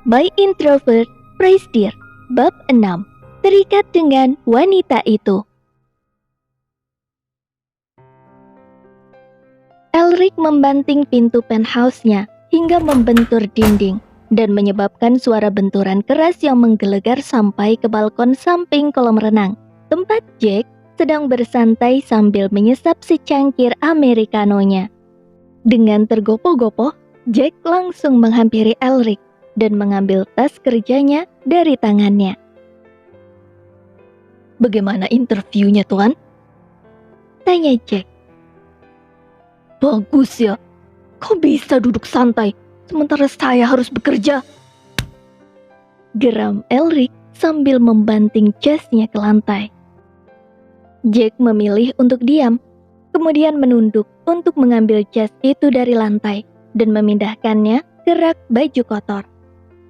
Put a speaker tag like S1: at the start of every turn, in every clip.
S1: by Introvert Praise Dear, Bab 6, Terikat dengan Wanita Itu. Elric membanting pintu penthouse-nya hingga membentur dinding dan menyebabkan suara benturan keras yang menggelegar sampai ke balkon samping kolam renang, tempat Jack sedang bersantai sambil menyesap secangkir americanonya. Dengan tergopoh-gopoh, Jack langsung menghampiri Elric dan mengambil tas kerjanya dari tangannya.
S2: "Bagaimana interviewnya, Tuan?"
S1: tanya Jack.
S2: "Bagus ya, kau bisa duduk santai, sementara saya harus bekerja,"
S1: geram Elric sambil membanting jasnya ke lantai. Jack memilih untuk diam, kemudian menunduk untuk mengambil jas itu dari lantai dan memindahkannya ke rak baju kotor.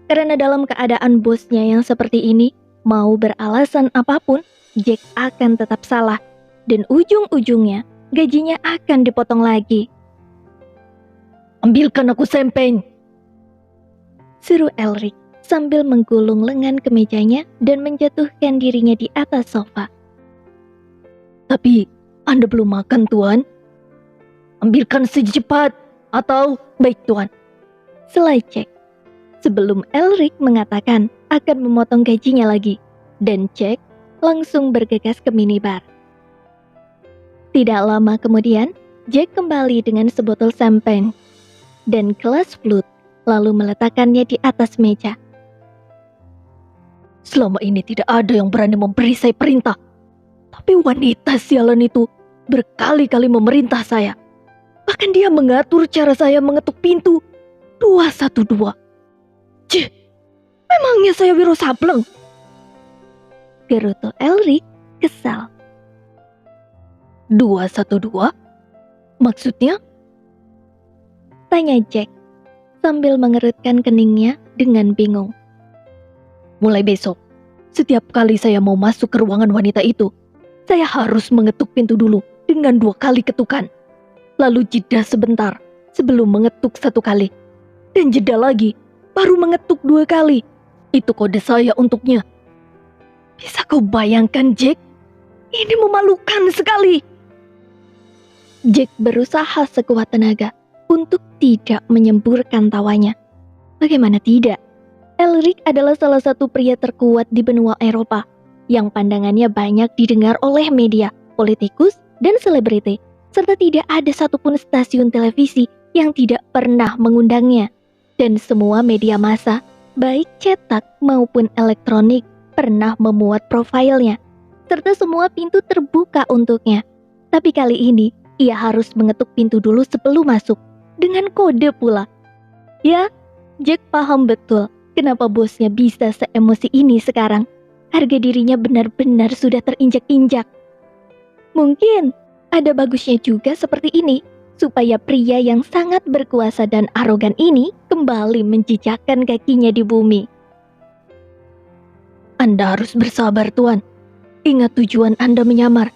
S1: Karena dalam keadaan bosnya yang seperti ini, mau beralasan apapun, Jack akan tetap salah dan ujung-ujungnya gajinya akan dipotong lagi.
S2: "Ambilkan aku sempeng,"
S1: seru Elric sambil menggulung lengan ke mejanya dan menjatuhkan dirinya di atas sofa.
S2: "Tapi Anda belum makan, Tuan. Ambilkan secepat atau..."
S1: "Baik, Tuan," selai Jack, sebelum Elric mengatakan akan memotong gajinya lagi, dan Jack langsung bergegas ke minibar. Tidak lama kemudian, Jack kembali dengan sebotol champagne dan gelas flute, lalu meletakkannya di atas meja.
S2: "Selama ini tidak ada yang berani memberi saya perintah, tapi wanita sialan itu berkali-kali memerintah saya. Bahkan dia mengatur cara saya mengetuk pintu 212. Cih, memangnya saya Wiro Sableng?"
S1: Gerutu Elric kesal.
S2: 212? Maksudnya?
S1: Tanya Jack sambil mengerutkan keningnya dengan bingung.
S2: "Mulai besok, setiap kali saya mau masuk ke ruangan wanita itu, saya harus mengetuk pintu dulu dengan 2 kali ketukan. Lalu jeda sebentar sebelum mengetuk 1 kali. Dan jeda lagi, baru mengetuk 2 kali. Itu kode saya untuknya. Bisa kau bayangkan, Jack? Ini memalukan sekali."
S1: Jack berusaha sekuat tenaga untuk tidak menyemburkan tawanya. Bagaimana tidak? Elric adalah salah satu pria terkuat di benua Eropa yang pandangannya banyak didengar oleh media, politikus, dan selebriti, serta tidak ada satupun stasiun televisi yang tidak pernah mengundangnya. Dan semua media massa, baik cetak maupun elektronik, pernah memuat profilnya, serta semua pintu terbuka untuknya. Tapi kali ini, ia harus mengetuk pintu dulu sebelum masuk, dengan kode pula. Ya, Jack paham betul kenapa bosnya bisa seemosi ini sekarang. Harga dirinya benar-benar sudah terinjak-injak. Mungkin ada bagusnya juga seperti ini, supaya pria yang sangat berkuasa dan arogan ini kembali menjejakkan kakinya di bumi.
S2: "Anda harus bersabar, Tuan. Ingat tujuan Anda menyamar.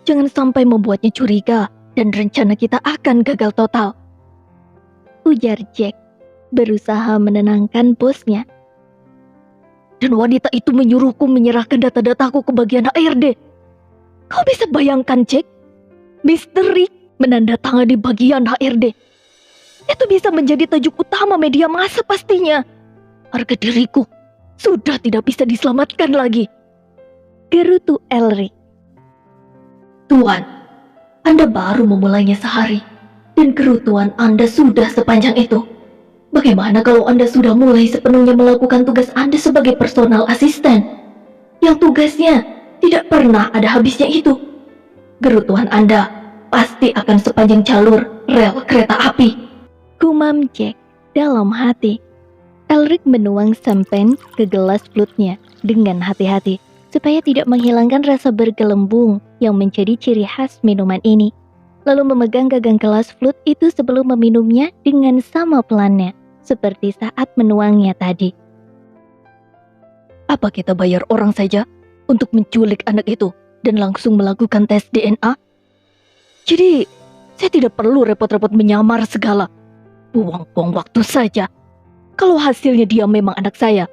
S2: Jangan sampai membuatnya curiga dan rencana kita akan gagal total,"
S1: ujar Jack, berusaha menenangkan bosnya.
S2: "Dan wanita itu menyuruhku menyerahkan data-dataku ke bagian HRD. Kau bisa bayangkan, Jack? Misteri menandatangani bagian HRD. Itu bisa menjadi tajuk utama media massa pastinya. Harga diriku sudah tidak bisa diselamatkan lagi,"
S1: gerutu Elric.
S2: "Tuan, Anda baru memulainya sehari, dan kerutuan Anda sudah sepanjang itu. Bagaimana kalau Anda sudah mulai sepenuhnya melakukan tugas Anda sebagai personal asisten, yang tugasnya tidak pernah ada habisnya itu? Gerutuan Anda pasti akan sepanjang jalur rel kereta api,"
S1: gumam Jack dalam hati. Elric menuang champagne ke gelas flute-nya dengan hati-hati, supaya tidak menghilangkan rasa bergelembung yang menjadi ciri khas minuman ini. Lalu memegang gagang gelas flute itu sebelum meminumnya dengan sama pelannya, seperti saat menuangnya tadi.
S2: "Apa kita bayar orang saja untuk menculik anak itu dan langsung melakukan tes DNA? Jadi, saya tidak perlu repot-repot menyamar segala. Buang-buang waktu saja." Kalau hasilnya dia memang anak saya,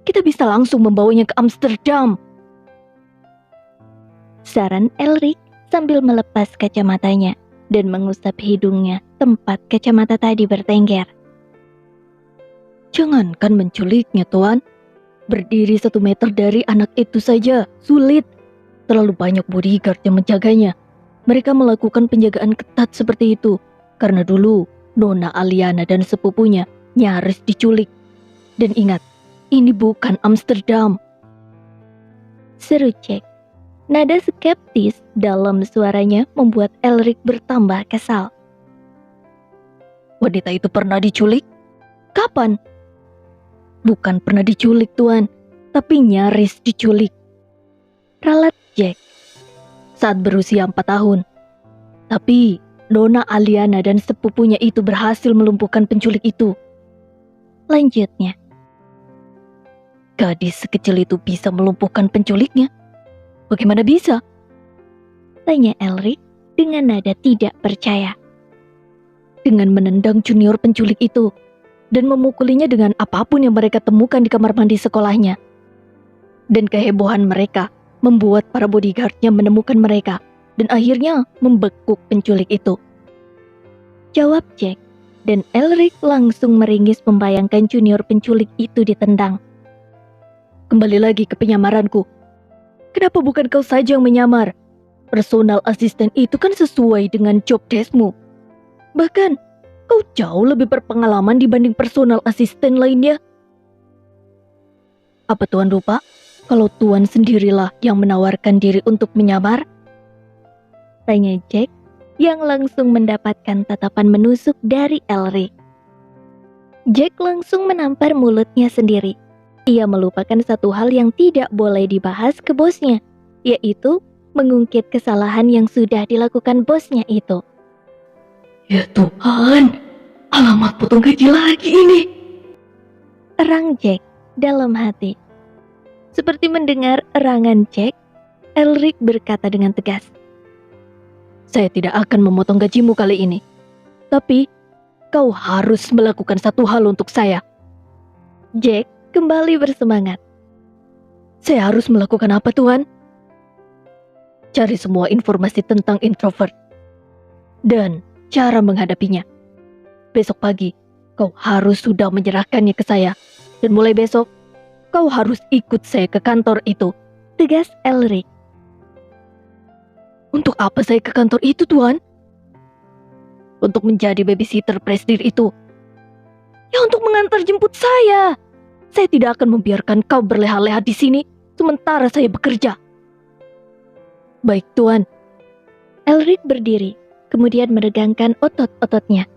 S2: kita bisa langsung membawanya ke Amsterdam.
S1: Saran Elric sambil melepas kacamatanya dan mengusap hidungnya tempat kacamata tadi bertengger.
S2: Jangankan menculiknya, Tuan. Berdiri 1 meter dari anak itu saja sulit. Terlalu banyak bodyguard yang menjaganya. Mereka melakukan penjagaan ketat seperti itu karena dulu Nona Aliana dan sepupunya nyaris diculik. Dan ingat, ini bukan Amsterdam.
S1: Seru Jack. Nada skeptis dalam suaranya membuat Elric bertambah kesal.
S2: Wanita itu pernah diculik? Kapan? Bukan pernah diculik, Tuan, tapi nyaris diculik.
S1: Ralat Jack.
S2: Saat berusia 4 tahun. Tapi Nona Aliana dan sepupunya itu berhasil melumpuhkan penculik itu.
S1: Lanjutnya.
S2: Gadis sekecil itu bisa melumpuhkan penculiknya? Bagaimana bisa?
S1: Tanya Elric dengan nada tidak percaya.
S2: Dengan menendang junior penculik itu dan memukulinya dengan apapun yang mereka temukan di kamar mandi sekolahnya. Dan kehebohan mereka membuat para bodyguardnya menemukan mereka dan akhirnya membekuk penculik itu.
S1: Jawab Jack, dan Elric langsung meringis membayangkan junior penculik itu ditendang.
S2: Kembali lagi ke penyamaranku. Kenapa bukan kau saja yang menyamar? Personal asisten itu kan sesuai dengan job desk-mu. Bahkan, kau jauh lebih berpengalaman dibanding personal asisten lainnya. Apa Tuan lupa? Kalau Tuan sendirilah yang menawarkan diri untuk menyamar?
S1: Tanya Jack, yang langsung mendapatkan tatapan menusuk dari Elric. Jack langsung menampar mulutnya sendiri. Ia melupakan satu hal yang tidak boleh dibahas ke bosnya, yaitu mengungkit kesalahan yang sudah dilakukan bosnya itu.
S2: Ya Tuhan, alamat potong gaji lagi ini.
S1: Erang Jack dalam hati. Seperti mendengar erangan Jack, Elric berkata dengan tegas.
S2: Saya tidak akan memotong gajimu kali ini. Tapi, kau harus melakukan satu hal untuk saya.
S1: Jack kembali bersemangat.
S2: Saya harus melakukan apa, Tuan? Cari semua informasi tentang introvert. Dan cara menghadapinya. Besok pagi, kau harus sudah menyerahkannya ke saya. Dan mulai besok, kau harus ikut saya ke kantor itu.
S1: Tegas Elric.
S2: Untuk apa saya ke kantor itu, Tuan? Untuk menjadi babysitter presidir itu. Ya untuk mengantar jemput saya. Saya tidak akan membiarkan kau berleha-leha di sini sementara saya bekerja. Baik, Tuan.
S1: Elric berdiri, kemudian meregangkan otot-ototnya.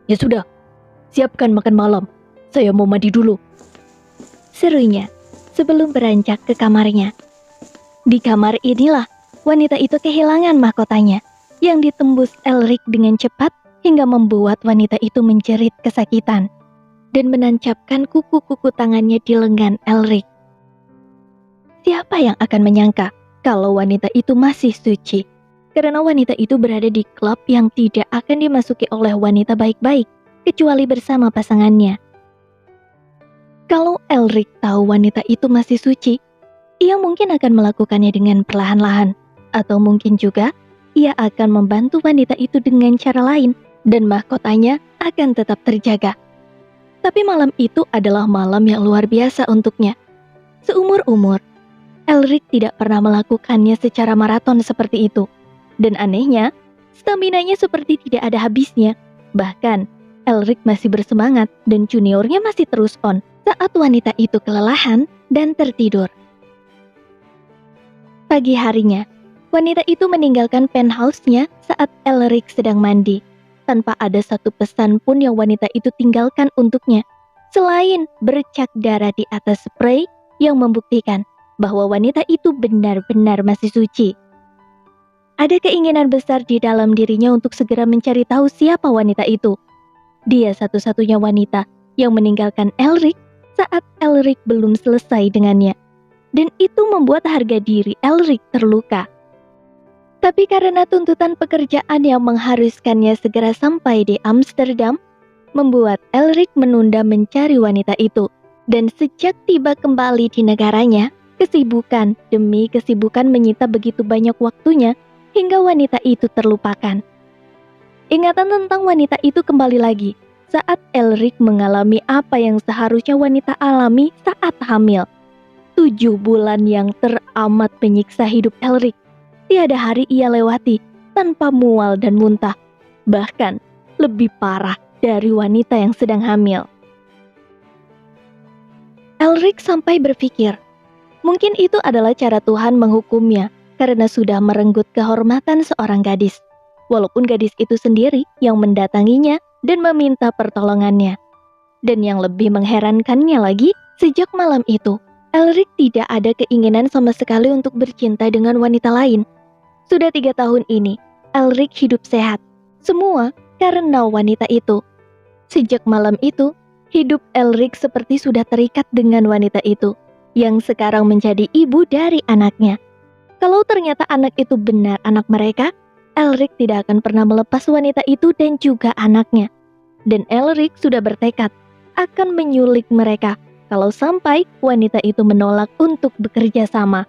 S2: Ya sudah, siapkan makan malam. Saya mau mandi dulu.
S1: Serunya, sebelum beranjak ke kamarnya. Di kamar inilah, wanita itu kehilangan mahkotanya, yang ditembus Elric dengan cepat hingga membuat wanita itu menjerit kesakitan, dan menancapkan kuku-kuku tangannya di lengan Elric. Siapa yang akan menyangka kalau wanita itu masih suci? Karena wanita itu berada di klub yang tidak akan dimasuki oleh wanita baik-baik, kecuali bersama pasangannya. Kalau Elric tahu wanita itu masih suci, ia mungkin akan melakukannya dengan perlahan-lahan, atau mungkin juga ia akan membantu wanita itu dengan cara lain, dan mahkotanya akan tetap terjaga. Tapi malam itu adalah malam yang luar biasa untuknya. Seumur-umur, Elric tidak pernah melakukannya secara maraton seperti itu. Dan anehnya, staminanya seperti tidak ada habisnya. Bahkan, Elric masih bersemangat dan juniornya masih terus on saat wanita itu kelelahan dan tertidur. Pagi harinya, wanita itu meninggalkan penthouse-nya saat Elric sedang mandi, tanpa ada satu pesan pun yang wanita itu tinggalkan untuknya, selain bercak darah di atas spray yang membuktikan bahwa wanita itu benar-benar masih suci. Ada keinginan besar di dalam dirinya untuk segera mencari tahu siapa wanita itu. Dia satu-satunya wanita yang meninggalkan Elric saat Elric belum selesai dengannya. Dan itu membuat harga diri Elric terluka. Tapi karena tuntutan pekerjaan yang mengharuskannya segera sampai di Amsterdam, membuat Elric menunda mencari wanita itu. Dan sejak tiba kembali di negaranya, kesibukan demi kesibukan menyita begitu banyak waktunya hingga wanita itu terlupakan. Ingatan tentang wanita itu kembali lagi saat Elric mengalami apa yang seharusnya wanita alami saat hamil. 7 bulan yang teramat menyiksa hidup Elric. Tiada hari ia lewati tanpa mual dan muntah. Bahkan lebih parah dari wanita yang sedang hamil. Elric sampai berpikir, mungkin itu adalah cara Tuhan menghukumnya karena sudah merenggut kehormatan seorang gadis. Walaupun gadis itu sendiri yang mendatanginya dan meminta pertolongannya. Dan yang lebih mengherankannya lagi, sejak malam itu, Elric tidak ada keinginan sama sekali untuk bercinta dengan wanita lain. Sudah 3 tahun ini, Elric hidup sehat. Semua karena wanita itu. Sejak malam itu, hidup Elric seperti sudah terikat dengan wanita itu, yang sekarang menjadi ibu dari anaknya. Kalau ternyata anak itu benar anak mereka, Elric tidak akan pernah melepas wanita itu dan juga anaknya. Dan Elric sudah bertekad akan menyulik mereka kalau sampai wanita itu menolak untuk bekerja sama.